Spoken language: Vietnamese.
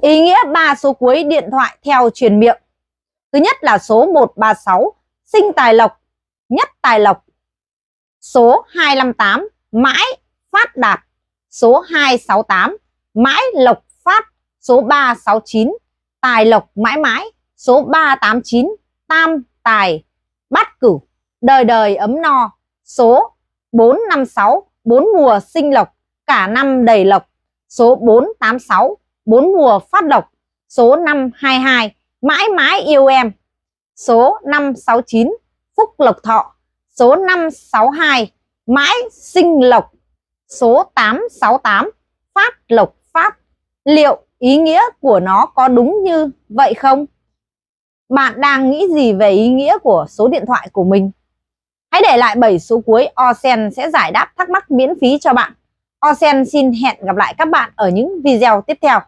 Ý nghĩa 3 số cuối điện thoại theo truyền miệng. Thứ nhất là số 136, sinh tài lộc, nhất tài lộc. Số 258, mãi phát đạt. Số 268, mãi lộc phát. Số 369, tài lộc mãi mãi. Số 389, tam tài bát cửu, đời đời ấm no. Số 456, 4 mùa sinh lộc, cả năm đầy lộc. Số 486, 4 mùa phát lộc. Số 522, mãi mãi yêu em. Số 569, phúc lộc thọ. Số 562, mãi sinh lộc. Số 868, phát lộc phát. Liệu ý nghĩa của nó có đúng như vậy không? Bạn đang nghĩ gì về ý nghĩa của số điện thoại của mình? Hãy để lại 7 số cuối, Osen sẽ giải đáp thắc mắc miễn phí cho bạn. Osen xin hẹn gặp lại các bạn ở những video tiếp theo.